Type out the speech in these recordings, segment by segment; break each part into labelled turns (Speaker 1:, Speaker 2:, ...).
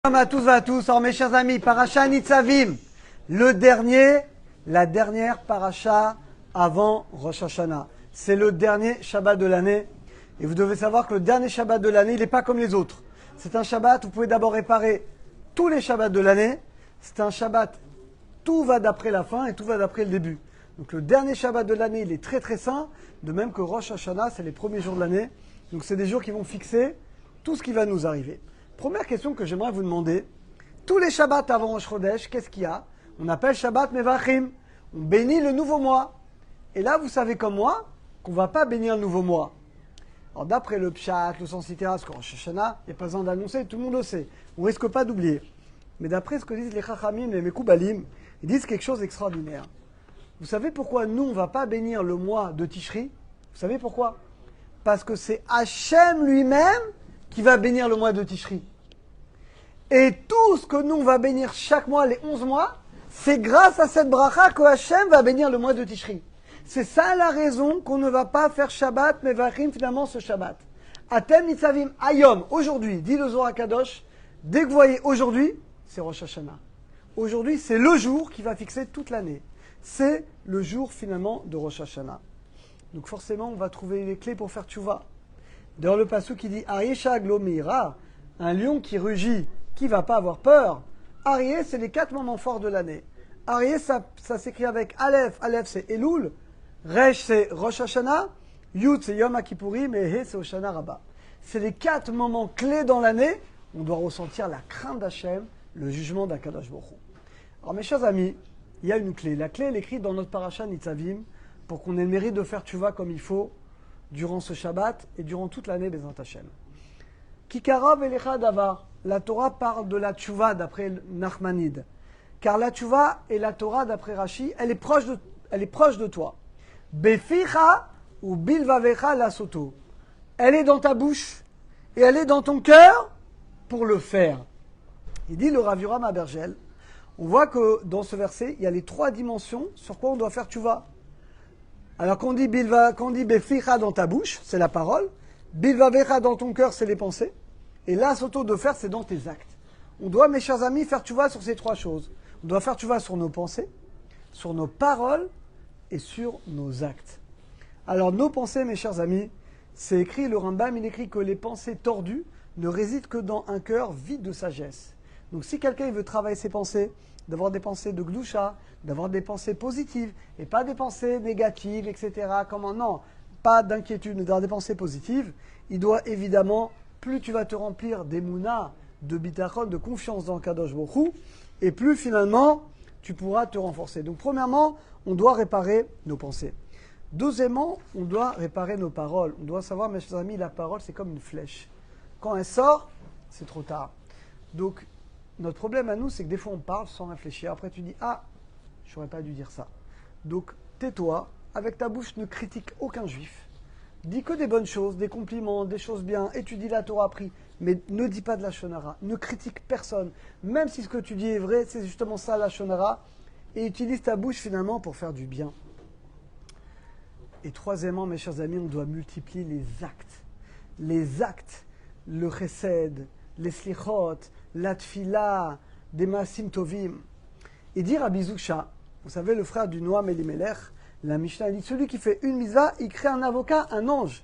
Speaker 1: Shalom à tous et à tous. Alors mes chers amis, Parasha Nitzavim, la dernière Parasha avant Rosh Hashanah. C'est le dernier Shabbat de l'année. Et vous devez savoir que le dernier Shabbat de l'année, il n'est pas comme les autres. C'est un Shabbat où vous pouvez d'abord réparer tous les Shabbats de l'année. C'est un Shabbat, tout va d'après la fin et tout va d'après le début. Donc le dernier Shabbat de l'année, il est très très saint. De même que Rosh Hashanah, c'est les premiers jours de l'année. Donc c'est des jours qui vont fixer tout ce qui va nous arriver. Première question que j'aimerais vous demander. Tous les Shabbats avant Rosh Chodesh, qu'est-ce qu'il y a? On appelle Shabbat Mevachim. On bénit le nouveau mois. Et là, vous savez comme moi qu'on ne va pas bénir le nouveau mois. Alors d'après le Pshat, le sens littéral, parce que Rosh Hashanah, il n'y a pas besoin d'annoncer, tout le monde le sait. On ne risque pas d'oublier. Mais d'après ce que disent les Chachamim, les Mekoubalim, ils disent quelque chose d'extraordinaire. Vous savez pourquoi nous, on ne va pas bénir le mois de Tishri? Vous savez pourquoi? Parce que c'est Hachem lui-même qui va bénir le mois de Tishri. Et tout ce que nous, on va bénir chaque mois, les 11 mois, c'est grâce à cette bracha que Hachem va bénir le mois de Tishri. C'est ça la raison qu'on ne va pas faire Shabbat, Mevachim finalement ce Shabbat. Atem Nitzavim Ayom, aujourd'hui, dit le Zohar Kadosh, dès que vous voyez aujourd'hui, c'est Rosh Hashanah. Aujourd'hui, c'est le jour qui va fixer toute l'année. C'est le jour finalement de Rosh Hashanah. Donc forcément, on va trouver les clés pour faire tchouva. D'ailleurs, le passou qui dit Arisha Glomira, un lion qui rugit, qui va pas avoir peur. Arié, c'est les 4 moments forts de l'année. Arié, ça s'écrit avec Aleph. Aleph, c'est Elul. Resh, c'est Rosh Hashanah. Yud, c'est Yom Kippourim. Et He, c'est Hoshana Rabbah. C'est les 4 moments clés dans l'année. On doit ressentir la crainte d'Hachem, le jugement d'Akadosh Baruch Hu. Alors, mes chers amis, il y a une clé. La clé, elle est écrite dans notre parasha Nitzavim pour qu'on ait le mérite de faire tchouva comme il faut durant ce Shabbat et durant toute l'année Bezrat Hashem. Kikarav Elecha Davar. La Torah parle de la tchouva d'après Nachmanide. Car la tchouva et la Torah d'après Rashi, elle est proche de toi. Beficha ou bilvavecha la soto. Elle est dans ta bouche et elle est dans ton cœur pour le faire. Il dit le Rav Yoram Abergel. On voit que dans ce verset, il y a les 3 dimensions sur quoi on doit faire tchouva. Alors quand on dit beficha dans ta bouche, c'est la parole. Bilvavecha dans ton cœur, c'est les pensées. Et là, soto de faire, c'est dans tes actes. On doit, mes chers amis, faire tchouva sur ces 3 choses. On doit faire tchouva sur nos pensées, sur nos paroles et sur nos actes. Alors, nos pensées, mes chers amis, c'est écrit, le Rambam, il écrit que les pensées tordues ne résident que dans un cœur vide de sagesse. Donc, si quelqu'un veut travailler ses pensées, d'avoir des pensées de gloucha, d'avoir des pensées positives, et pas des pensées négatives, etc., comment non, pas d'inquiétude, mais d'avoir des pensées positives, il doit évidemment, plus tu vas te remplir d'émouna, de bitachon, de confiance dans Kadosh Baruch Hu, et plus finalement, tu pourras te renforcer. Donc premièrement, on doit réparer nos pensées. Deuxièmement, on doit réparer nos paroles. On doit savoir, mes chers amis, la parole, c'est comme une flèche. Quand elle sort, c'est trop tard. Donc, notre problème à nous, c'est que des fois, on parle sans réfléchir. Après, tu dis, ah, je n'aurais pas dû dire ça. Donc, tais-toi. Avec ta bouche, ne critique aucun juif. Dis que des bonnes choses, des compliments, des choses bien. Étudie la Torah appris. Mais ne dis pas de la shonara. Ne critique personne. Même si ce que tu dis est vrai, c'est justement ça la shonara. Et utilise ta bouche finalement pour faire du bien. Et troisièmement, mes chers amis, on doit multiplier les actes. Les actes, le chesed, les slichot, la tfila, des maasim tovim. Et dire à Bizoucha, vous savez, le frère du Noam Elimelech, la Mishnah dit, celui qui fait une mitzvah, il crée un avocat, un ange.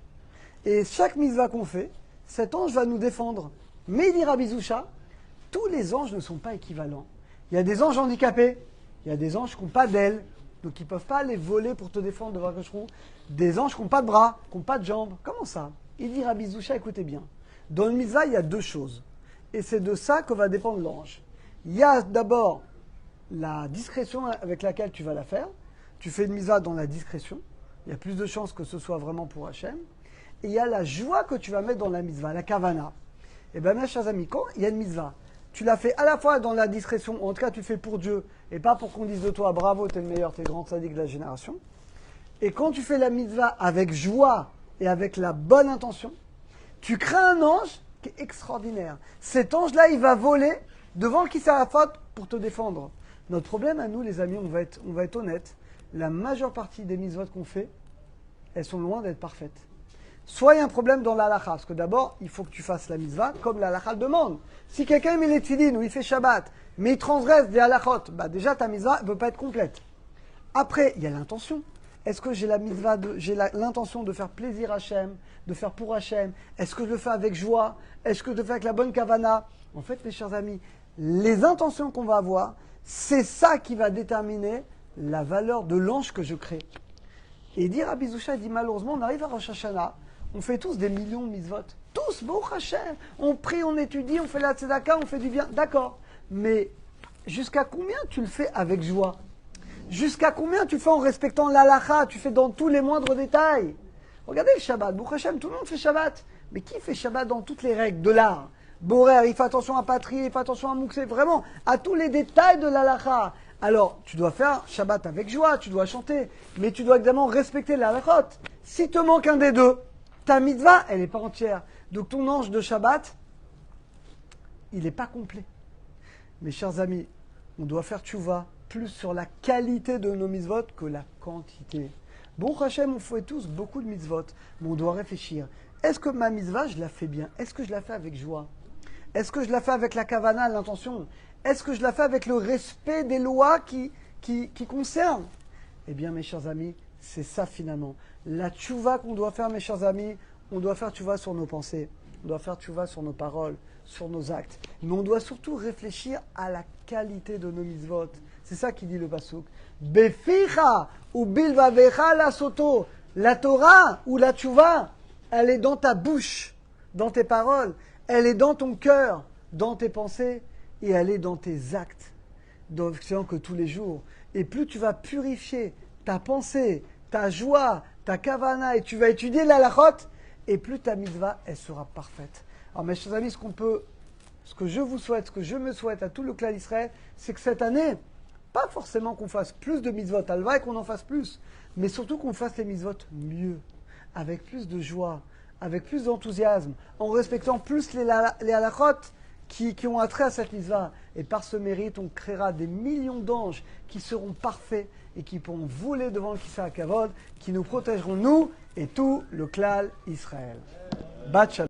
Speaker 1: Et chaque mitzvah qu'on fait, cet ange va nous défendre. Mais il dit Rabbi Zoucha, tous les anges ne sont pas équivalents. Il y a des anges handicapés, il y a des anges qui n'ont pas d'ailes, donc ils ne peuvent pas les voler pour te défendre devant Kachron. Des anges qui n'ont pas de bras, qui n'ont pas de jambes. Comment ça? Il dit Rabbi Zoucha, écoutez bien. Dans le mitzvah, il y a 2 choses. Et c'est de ça que va dépendre l'ange. Il y a d'abord la discrétion avec laquelle tu vas la faire. Tu fais une mitzvah dans la discrétion. Il y a plus de chances que ce soit vraiment pour Hachem. Et il y a la joie que tu vas mettre dans la mitzvah, la kavana. Et bien, mes chers amis, quand il y a une mitzvah, tu la fais à la fois dans la discrétion, en tout cas tu fais pour Dieu, et pas pour qu'on dise de toi, bravo, t'es le meilleur, t'es le grand sadique de la génération. Et quand tu fais la mitzvah avec joie et avec la bonne intention, tu crées un ange qui est extraordinaire. Cet ange-là, il va voler devant le Kisarafat pour te défendre. Notre problème à nous, les amis, on va être honnêtes. La majeure partie des mitzvot qu'on fait, elles sont loin d'être parfaites. soit il y a un problème dans l'halakha, parce que d'abord, il faut que tu fasses la mitzvah comme l'halakha le demande. Si quelqu'un met les tefillin ou il fait Shabbat, mais il transgresse des halakhot, bah déjà ta mitzvah ne peut pas être complète. Après, il y a l'intention. Est-ce que j'ai la mitzvah, j'ai l'intention de faire plaisir à Hachem, de faire pour Hachem? Est-ce que je le fais avec joie? Est-ce que je le fais avec la bonne kavana? En fait, mes chers amis, les intentions qu'on va avoir, c'est ça qui va déterminer la valeur de l'ange que je crée. Et dire à Bizoucha, il dit malheureusement, on arrive à Rosh Hashanah, on fait tous des millions de mitzvot. Tous, Baruch Hashem. On prie, on étudie, on fait la tzedaka, on fait du bien. D'accord. Mais jusqu'à combien tu le fais avec joie? Jusqu'à combien tu fais en respectant l'halakha? Tu fais dans tous les moindres détails. Regardez le Shabbat. Baruch Hashem, tout le monde fait Shabbat. Mais qui fait Shabbat dans toutes les règles de l'art? Borer, il fait attention à patrie, il fait attention à mouxer, vraiment, à tous les détails de l'halakha. Alors, tu dois faire Shabbat avec joie, tu dois chanter, mais tu dois également respecter l'halakhot. Si te manque un des deux, ta mitzvah, elle n'est pas entière. Donc ton ange de Shabbat, il n'est pas complet. Mes chers amis, on doit faire tchouva plus sur la qualité de nos mitzvot que la quantité. Bon, Hachem, on fait tous beaucoup de mitzvot, mais on doit réfléchir. Est-ce que ma mitzvah, je la fais bien? Est-ce que je la fais avec joie? Est-ce que je la fais avec la kavana, l'intention? Est-ce que je la fais avec le respect des lois qui concernent? Eh bien, mes chers amis, c'est ça finalement. La tchouva qu'on doit faire, mes chers amis, on doit faire tchouva sur nos pensées, on doit faire tchouva sur nos paroles, sur nos actes. Mais on doit surtout réfléchir à la qualité de nos mitzvot. C'est ça qui dit le pasuk. Beficha ou bilvavecha la soto. La Torah ou la tchouva, elle est dans ta bouche, dans tes paroles. Elle est dans ton cœur, dans tes pensées, et elle est dans tes actes, que tous les jours. Et plus tu vas purifier ta pensée, ta joie, ta kavana, et tu vas étudier l'halachot, et plus ta mitzvah, elle sera parfaite. Alors mes chers amis, ce que je vous souhaite, ce que je me souhaite à tout le clan Israël, c'est que cette année, pas forcément qu'on fasse plus de mitzvot, alva et qu'on en fasse plus, mais surtout qu'on fasse les mitzvot mieux, avec plus de joie, avec plus d'enthousiasme, en respectant plus les halachot qui ont attrait à cette mitzvah. Et par ce mérite, on créera des millions d'anges qui seront parfaits et qui pourront voler devant le Kissa Kavod, qui nous protégeront, nous et tout le klal Israël. Bat Shalom.